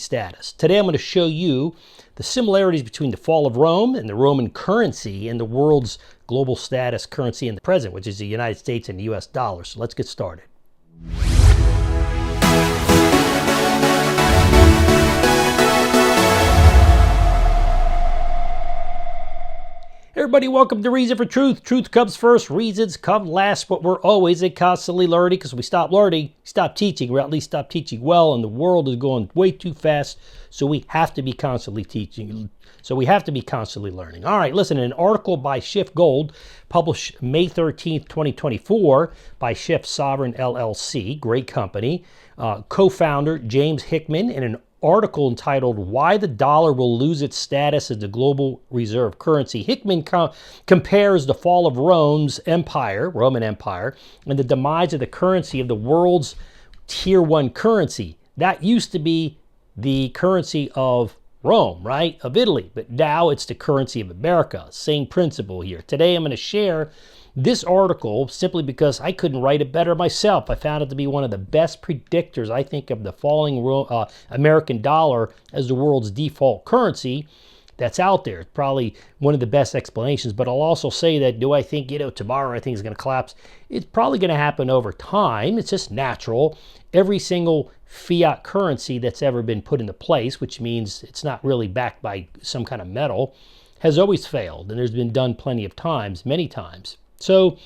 status. Today I'm going to show you the similarities between the fall of Rome and the Roman currency and the world's global status currency in the present, which is the United States and the US dollar. So let's get started. Everybody, welcome to Reason for Truth. Truth comes first, reasons come last, but we're always and constantly learning, because we stop learning, stop teaching, or at least stop teaching well, and the world is going way too fast, so we have to be constantly teaching. So we have to be constantly learning. All right, listen, an article by Schiff Gold, published May 13th, 2024, by Schiff Sovereign LLC, great company, co-founder James Hickman, in an article entitled "Why the Dollar Will Lose Its Status as the Global Reserve Currency." Hickman compares the fall of Roman Empire, and the demise of the currency of the world's tier one currency. That used to be the currency of Rome, right? Of Italy. But now it's the currency of America. Same principle here. Today I'm going to share this article simply because I couldn't write it better myself. I found it to be one of the best predictors, I think, of the falling American dollar as the world's default currency that's out there. It's probably one of the best explanations, but I'll also say that, do I think, tomorrow I think it's going to collapse? It's probably going to happen over time. It's just natural. Every single fiat currency that's ever been put into place, which means it's not really backed by some kind of metal, has always failed, and there's been done plenty of times, many times. So,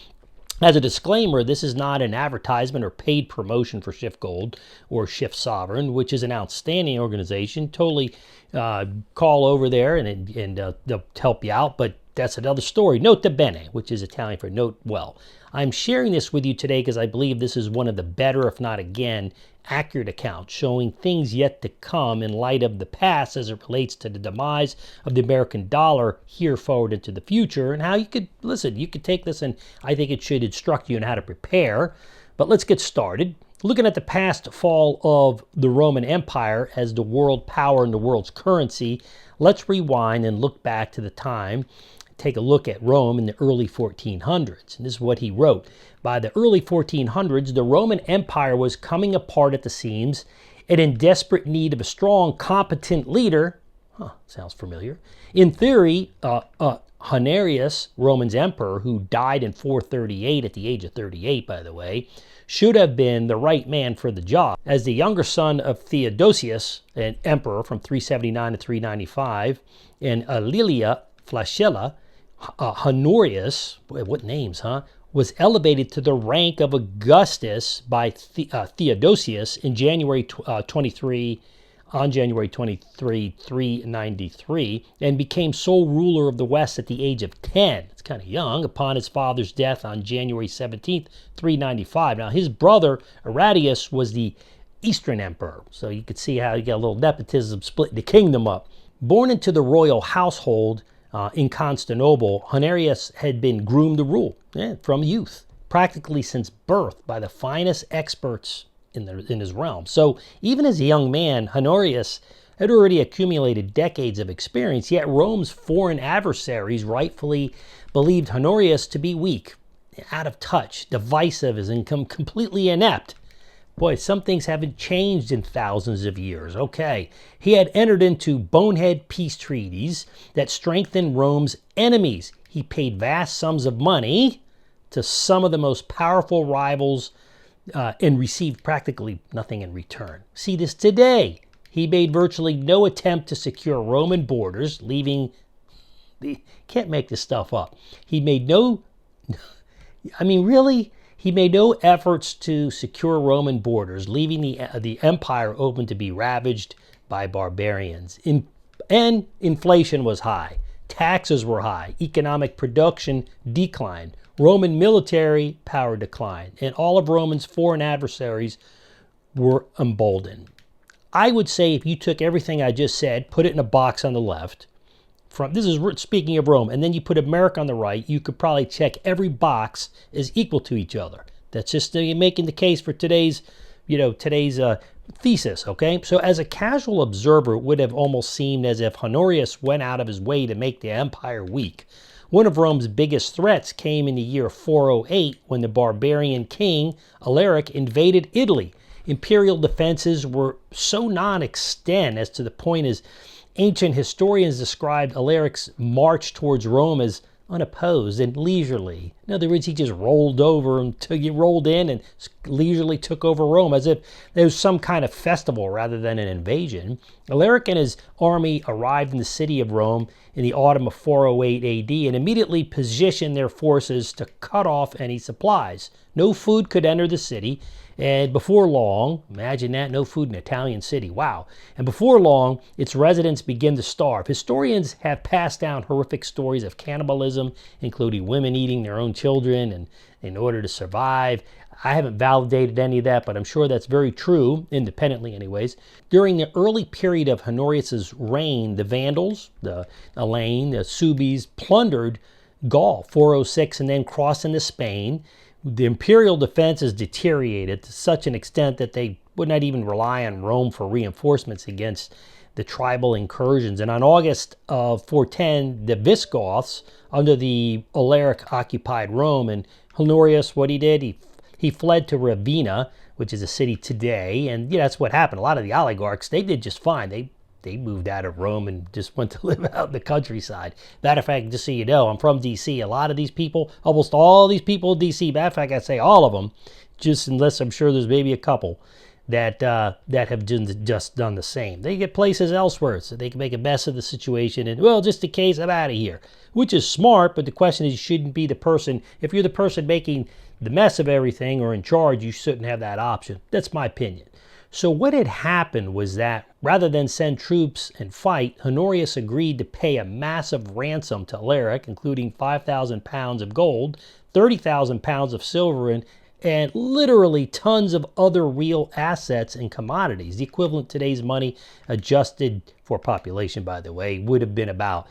as a disclaimer, this is not an advertisement or paid promotion for Schiff Gold or Schiff Sovereign, which is an outstanding organization. Totally call over there and they'll help you out, but that's another story. Nota bene, which is Italian for note well. I'm sharing this with you today because I believe this is one of the better, if not again, accurate accounts showing things yet to come in light of the past as it relates to the demise of the American dollar here forward into the future, and how you could take this, and I think it should instruct you on how to prepare. But let's get started. Looking at the past fall of the Roman Empire as the world power and the world's currency, let's rewind and look back to the time. Take a look at Rome in the early 1400s. And this is what he wrote. By the early 1400s, the Roman Empire was coming apart at the seams and in desperate need of a strong, competent leader. Sounds familiar. In theory, Honorius, Roman's emperor, who died in 438 at the age of 38, by the way, should have been the right man for the job. As the younger son of Theodosius, an emperor from 379 to 395, and Aemilia Flagella, Honorius, boy, what names, huh? Was elevated to the rank of Augustus by Theodosius in January 23, 393, and became sole ruler of the West at the age of 10. It's kind of young, upon his father's death on January 17th, 395. Now, his brother, Arradius, was the Eastern emperor. So you could see how you get a little nepotism splitting the kingdom up. Born into the royal household in Constantinople, Honorius had been groomed to rule from youth, practically since birth, by the finest experts in his realm. So even as a young man, Honorius had already accumulated decades of experience, yet Rome's foreign adversaries rightfully believed Honorius to be weak, out of touch, divisive, and completely inept. Boy, some things haven't changed in thousands of years. Okay, he had entered into bonehead peace treaties that strengthened Rome's enemies. He paid vast sums of money to some of the most powerful rivals and received practically nothing in return. See this today. He made virtually no attempt to secure Roman borders, can't make this stuff up. He made no efforts to secure Roman borders, leaving the empire open to be ravaged by barbarians. And inflation was high. Taxes were high. Economic production declined. Roman military power declined. And all of Rome's foreign adversaries were emboldened. I would say if you took everything I just said, put it in a box on the left, this is speaking of Rome, and then you put America on the right, you could probably check every box is equal to each other. That's just making the case for today's thesis, okay? So as a casual observer, it would have almost seemed as if Honorius went out of his way to make the empire weak. One of Rome's biggest threats came in the year 408 when the barbarian king Alaric invaded Italy. imperial defenses were so non-extant as to the point as ancient historians described Alaric's march towards Rome as unopposed and leisurely. In other words, he just rolled over until he rolled in and leisurely took over Rome as if there was some kind of festival rather than an invasion. Alaric and his army arrived in the city of Rome in the autumn of 408 AD and immediately positioned their forces to cut off any supplies. No food could enter the city, and before long, imagine that, no food in an Italian city, wow. And before long, its residents begin to starve. Historians have passed down horrific stories of cannibalism, including women eating their own children and in order to survive. I haven't validated any of that, but I'm sure that's very true, independently anyways. During the early period of Honorius's reign, the Vandals, the Alain, the Suebies, plundered Gaul, 406, and then crossed into Spain. The imperial defenses deteriorated to such an extent that they would not even rely on Rome for reinforcements against the tribal incursions. And on August of 410, the Visigoths, under the Alaric, occupied Rome. And Honorius, what he did, he fled to Ravenna, which is a city today. And that's what happened. A lot of the oligarchs, they did just fine. They moved out of Rome and just went to live out in the countryside. Matter of fact, just so you know, I'm from D.C. A lot of these people, almost all these people in D.C., matter of fact, I say all of them, just unless I'm sure there's maybe a couple that have just done the same. They get places elsewhere so they can make a mess of the situation and, well, just in case, I'm out of here. Which is smart, but the question is, you shouldn't be the person, if you're the person making the mess of everything or in charge, you shouldn't have that option. That's my opinion. So what had happened was that rather than send troops and fight, Honorius agreed to pay a massive ransom to Alaric, including 5,000 pounds of gold, 30,000 pounds of silver, and literally tons of other real assets and commodities. The equivalent to today's money, adjusted for population, by the way, would have been about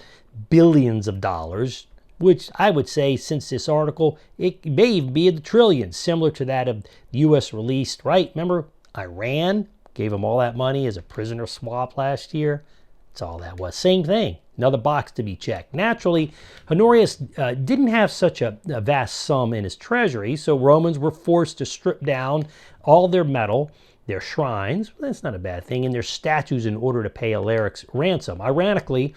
billions of dollars, which I would say, since this article, it may even be in the trillions, similar to that of the U.S. released, right? Remember, Iran gave them all that money as a prisoner swap last year. That's all that was. Same thing. Another box to be checked. Naturally, Honorius didn't have such a vast sum in his treasury, so Romans were forced to strip down all their metal, their shrines, well, that's not a bad thing, and their statues in order to pay Alaric's ransom. Ironically,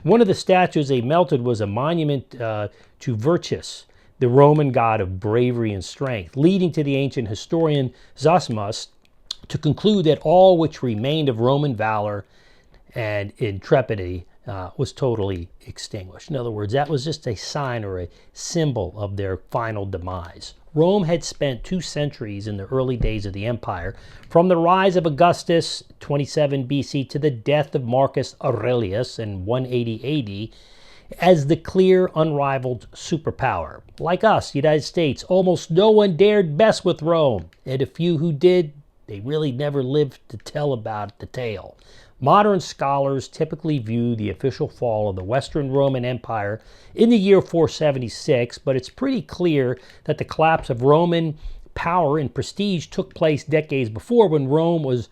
one of the statues they melted was a monument to Virtus, the Roman god of bravery and strength, leading to the ancient historian Zosimus to conclude that all which remained of Roman valor and intrepidity was totally extinguished. In other words, that was just a sign or a symbol of their final demise. Rome had spent 2 centuries in the early days of the empire, from the rise of Augustus, 27 BC, to the death of Marcus Aurelius in 180 AD, as the clear, unrivaled superpower. Like us, the United States, almost no one dared mess with Rome, and a few who did, they really never lived to tell about the tale. Modern scholars typically view the official fall of the Western Roman Empire in the year 476, but it's pretty clear that the collapse of Roman power and prestige took place decades before, when Rome was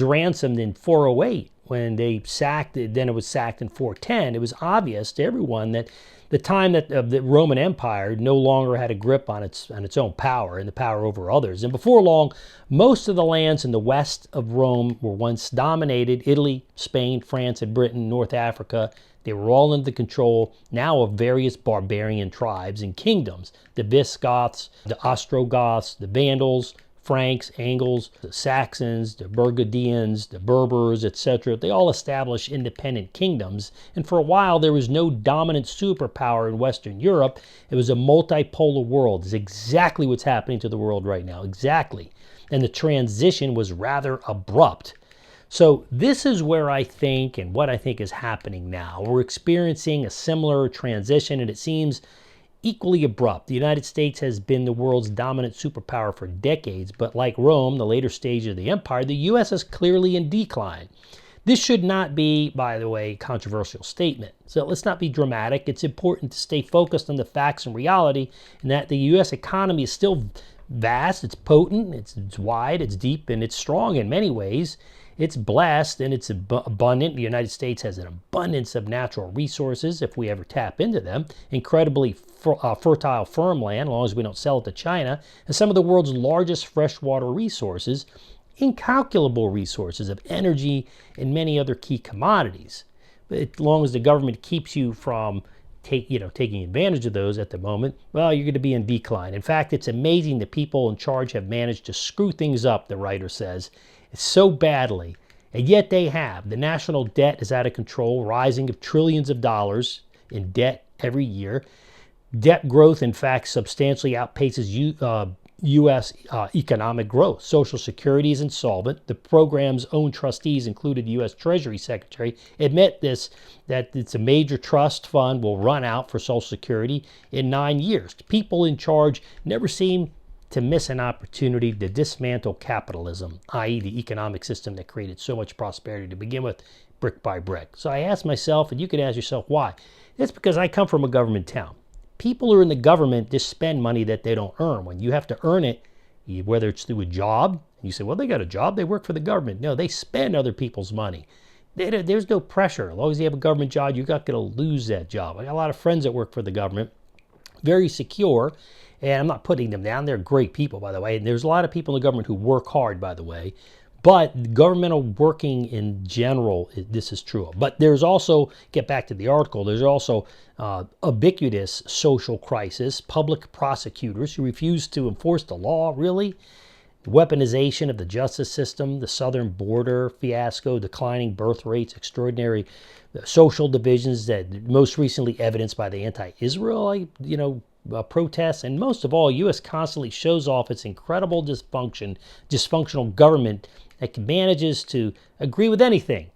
ransomed in 408. When they sacked it, then it was sacked in 410. It was obvious to everyone that the time that the Roman Empire no longer had a grip on its own power and the power over others. And before long, most of the lands in the west of Rome were once dominated. Italy, Spain, France, and Britain, North Africa, they were all under the control now of various barbarian tribes and kingdoms. The Visigoths, the Ostrogoths, the Vandals, Franks, Angles, the Saxons, the Burgundians, the Berbers, etc. They all established independent kingdoms, and for a while there was no dominant superpower in Western Europe. It was a multipolar world. It's exactly what's happening to the world right now, exactly. And the transition was rather abrupt. So this is where I think, and what I think is happening now. We're experiencing a similar transition, and it seems equally abrupt. The United States has been the world's dominant superpower for decades, but like Rome, the later stage of the empire, the U.S. is clearly in decline. This should not be, by the way, a controversial statement. So let's not be dramatic. It's important to stay focused on the facts and reality, and that the U.S. economy is still vast, it's potent, it's wide, it's deep, and it's strong in many ways. It's blessed and it's abundant. The United States has an abundance of natural resources if we ever tap into them. Incredibly fertile farmland, as long as we don't sell it to China, and some of the world's largest freshwater resources. incalculable resources of energy and many other key commodities. But as long as the government keeps you from taking advantage of those at the moment, well, you're going to be in decline. In fact, it's amazing the people in charge have managed to screw things up, the writer says, so badly. And yet they have. The national debt is out of control, rising of trillions of dollars in debt every year. Debt growth, in fact, substantially outpaces U.S. Economic growth. Social Security is insolvent. The program's own trustees, included U.S. Treasury Secretary, admit that it's a major trust fund will run out for Social Security in 9 years. People in charge never seem to miss an opportunity to dismantle capitalism, i.e. the economic system that created so much prosperity to begin with, brick by brick. So I ask myself, and you could ask yourself why. It's because I come from a government town. People who are in the government just spend money that they don't earn. When you have to earn it, whether it's through a job, you say, well, they got a job, they work for the government. No, they spend other people's money. There's no pressure. As long as you have a government job, you're not going to lose that job. I got a lot of friends that work for the government, very secure, and I'm not putting them down. They're great people, by the way. And there's a lot of people in the government who work hard, by the way. But governmental working in general, this is true. But there's also, get back to the article, there's also ubiquitous social crisis, public prosecutors who refuse to enforce the law, really. Weaponization of the justice system, the southern border fiasco, declining birth rates, extraordinary social divisions that most recently evidenced by the anti-Israel, protests, and most of all, U.S. constantly shows off its incredible dysfunctional government that manages to agree with anything,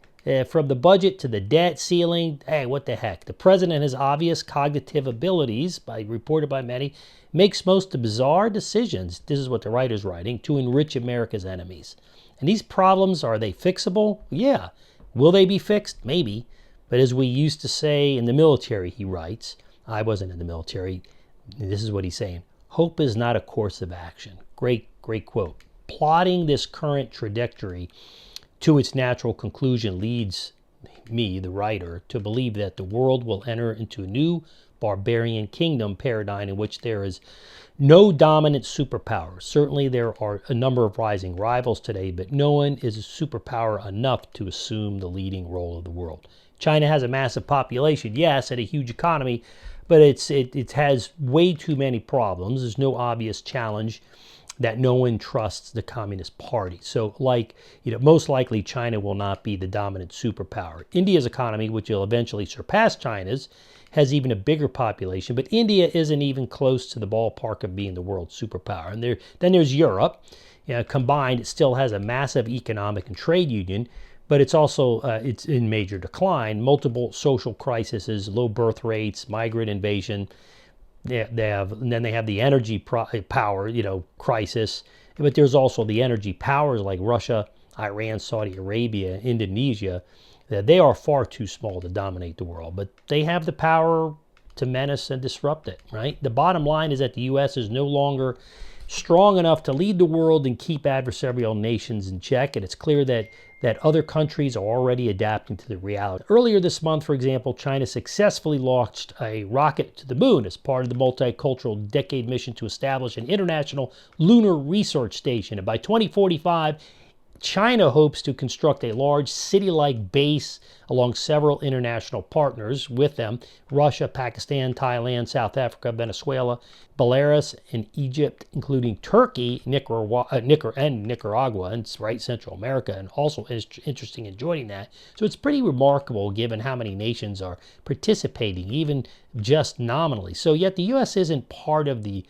from the budget to the debt ceiling. Hey, what the heck? The president has obvious cognitive abilities, reported by many, makes most of bizarre decisions, this is what the writer's writing, to enrich America's enemies. And these problems, are they fixable? Yeah. Will they be fixed? Maybe. But as we used to say in the military, he writes, I wasn't in the military, this is what he's saying, hope is not a course of action. Great quote. Plotting this current trajectory to its natural conclusion leads me, the writer, to believe that the world will enter into a new barbarian kingdom paradigm in which there is no dominant superpower. Certainly there are a number of rising rivals today, but no one is a superpower enough to assume the leading role of the world. China has a massive population, yes, and a huge economy, but it has way too many problems. There's no obvious challenge that no one trusts the Communist Party. So most likely China will not be the dominant superpower. India's economy, which will eventually surpass China's, has even a bigger population, but India isn't even close to the ballpark of being the world superpower. And then there's Europe. Combined, it still has a massive economic and trade union, but it's also it's in major decline. Multiple social crises, low birth rates, migrant invasion. And then they have the energy power, crisis. But there's also the energy powers like Russia, Iran, Saudi Arabia, Indonesia. That they are far too small to dominate the world, but they have the power to menace and disrupt it, right? The bottom line is that the U.S. is no longer strong enough to lead the world and keep adversarial nations in check, and it's clear that other countries are already adapting to the reality. Earlier this month, for example, China successfully launched a rocket to the moon as part of the multicultural decade mission to establish an international lunar research station. And by 2045, China hopes to construct a large city-like base along several international partners with them: Russia, Pakistan, Thailand, South Africa, Venezuela, Belarus, and Egypt, including Turkey, Nicaragua, and Central America, and also interesting in joining that. So it's pretty remarkable given how many nations are participating, even just nominally. So yet the U.S. isn't part of the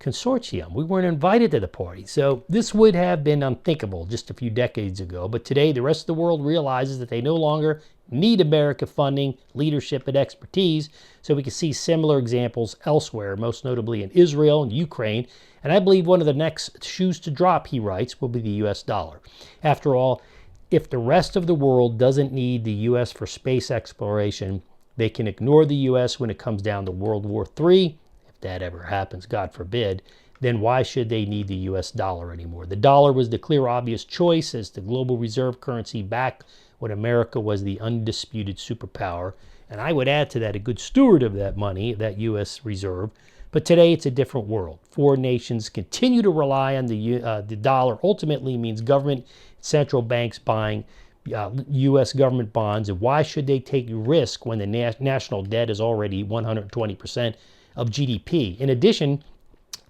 consortium. We weren't invited to the party. So this would have been unthinkable just a few decades ago. But today, the rest of the world realizes that they no longer need America funding, leadership, and expertise. So we can see similar examples elsewhere, most notably in Israel and Ukraine. And I believe one of the next shoes to drop, he writes, will be the U.S. dollar. After all, if the rest of the world doesn't need the U.S. for space exploration, they can ignore the U.S. when it comes down to World War III. That ever happens, God forbid, then why should they need the U.S. dollar anymore? The dollar was the clear, obvious choice as the global reserve currency back when America was the undisputed superpower. And I would add to that a good steward of that money, that U.S. reserve, But today it's a different world. Foreign nations continue to rely on the dollar. Ultimately means government, central banks buying U.S. government bonds. And why should they take risk when the national debt is already 120% of GDP? In addition,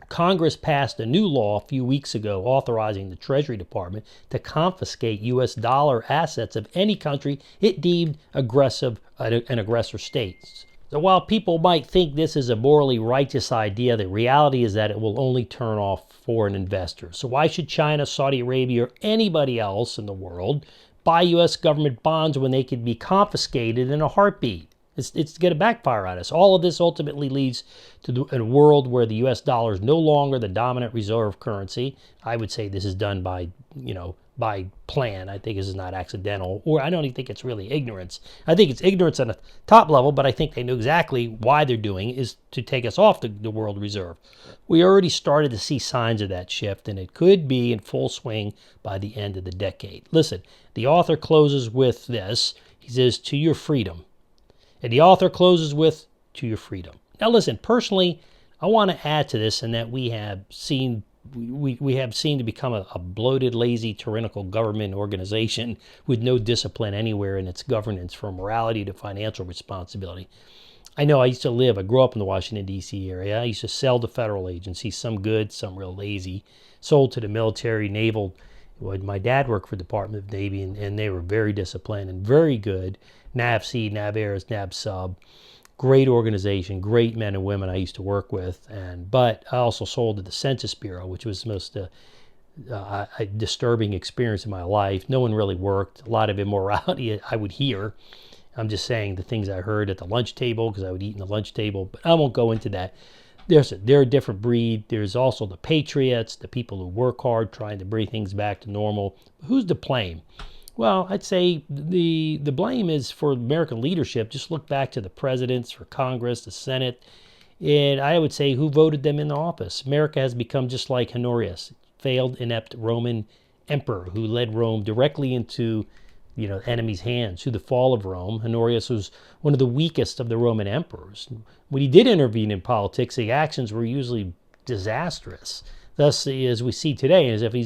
Congress passed a new law a few weeks ago authorizing the Treasury Department to confiscate U.S. dollar assets of any country it deemed an aggressor state. So while people might think this is a morally righteous idea, the reality is that it will only turn off foreign investors. So why should China, Saudi Arabia, or anybody else in the world buy U.S. government bonds when they could be confiscated in a heartbeat? It's going to backfire on us. All of this ultimately leads to a world where the U.S. dollar is no longer the dominant reserve currency. I would say this is done by plan. I think this is not accidental, or I don't even think it's really ignorance. I think it's ignorance on a top level, but I think they know exactly why they're doing it is to take us off the world reserve. We already started to see signs of that shift, and it could be in full swing by the end of the decade. Listen, the author closes with this. He says, "To your freedom." And the author closes with, "To your freedom." Now listen, personally, I want to add to this in that we have seen to become a bloated, lazy, tyrannical government organization with no discipline anywhere in its governance, from morality to financial responsibility. I know I grew up in the Washington, D.C. area. I used to sell to federal agencies, some good, some real lazy, sold to the military, naval. My dad worked for the Department of Navy, and they were very disciplined and very good. NAVC, NAVAIRS, NAVSUB, great organization, great men and women I used to work with. But I also sold to the Census Bureau, which was the most disturbing experience in my life. No one really worked. A lot of immorality I would hear. I'm just saying the things I heard at the lunch table, because I would eat in the lunch table. But I won't go into that. They're a different breed. There's also the patriots, the people who work hard trying to bring things back to normal. Who's to blame? Well, I'd say the blame is for American leadership. Just look back to the presidents, for Congress, the Senate, and I would say who voted them in office. America has become just like Honorius, failed, inept Roman emperor who led Rome directly into enemy's hands. Through the fall of Rome, Honorius was one of the weakest of the Roman emperors. When he did intervene in politics, the actions were usually disastrous. Thus, as we see today, as if he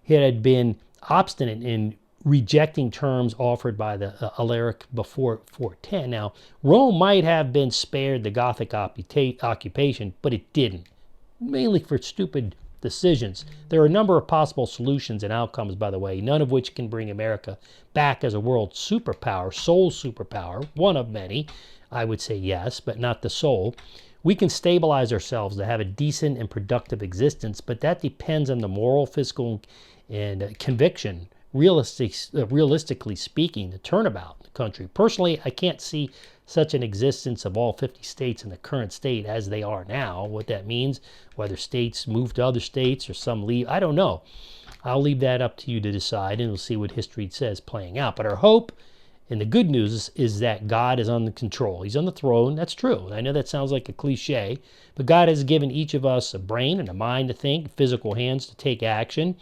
had been obstinate in rejecting terms offered by the Alaric before 410. Now, Rome might have been spared the Gothic occupation, but it didn't, mainly for stupid decisions. There are a number of possible solutions and outcomes, by the way, none of which can bring America back as a world superpower, sole superpower, one of many. I would say yes, but not the sole. We can stabilize ourselves to have a decent and productive existence, but that depends on the moral, fiscal, and conviction, realistically speaking, the turnabout in the country. Personally, I can't see such an existence of all 50 states in the current state as they are now. What that means, whether states move to other states or some leave, I don't know. I'll leave that up to you to decide, and we'll see what history says playing out. But our hope and the good news is that God is on the control. He's on the throne. That's true. I know that sounds like a cliche, but God has given each of us a brain and a mind to think, physical hands to take action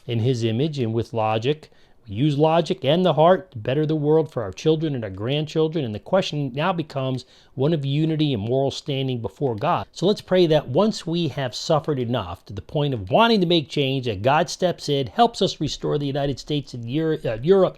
in His image and with logic. We use logic and the heart to better the world for our children and our grandchildren. And the question now becomes one of unity and moral standing before God. So let's pray that once we have suffered enough to the point of wanting to make change, that God steps in, helps us restore the United States and Europe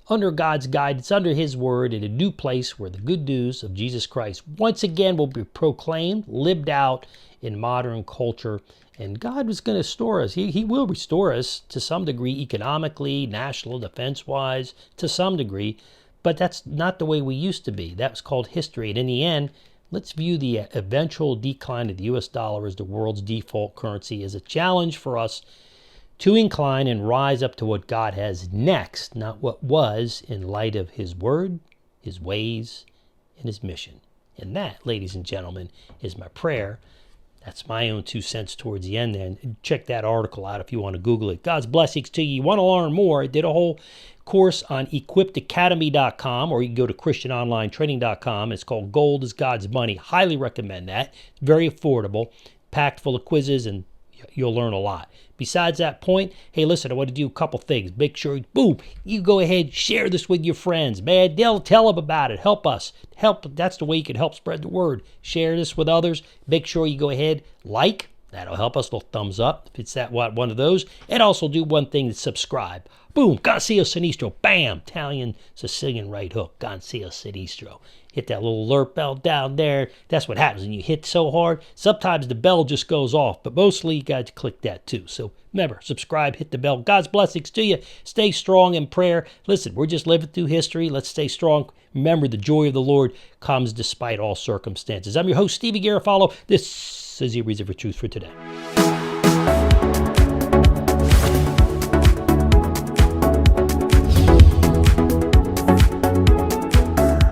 under God's guidance, under His word, in a new place where the good news of Jesus Christ once again will be proclaimed, lived out in modern culture. And God is going to restore us. He will restore us to some degree, economically, national defense-wise, to some degree. But that's not the way we used to be. That was called history. And in the end, let's view the eventual decline of the U.S. dollar as the world's default currency as a challenge for us to incline and rise up to what God has next, not what was, in light of His word, His ways, and His mission. And that, ladies and gentlemen, is my prayer. That's my own 2 cents towards the end there. And check that article out if you want to Google it. God's blessings to you. You want to learn more? I did a whole course on equippedacademy.com, or you can go to christianonlinetraining.com. It's called Gold is God's Money. Highly recommend that. Very affordable, packed full of quizzes, and you'll learn a lot. Besides that point, hey, listen, I want to do a couple things. Make sure, boom, you go ahead, share this with your friends, man. They'll tell them about it. Help us. That's the way you can help spread the word. Share this with others. Make sure you go ahead, like. That'll help us. A little thumbs up if it's that one of those. And also do one thing, subscribe. Boom, Gancio Sinistro. Bam, Italian, Sicilian right hook. Gancio Sinistro. Hit that little alert bell down there. That's what happens when you hit so hard. Sometimes the bell just goes off, but mostly you got to click that too. So remember, subscribe, hit the bell. God's blessings to you. Stay strong in prayer. Listen, we're just living through history. Let's stay strong. Remember, the joy of the Lord comes despite all circumstances. I'm your host, Stevie Garofalo. This is your Reason for Truth for today.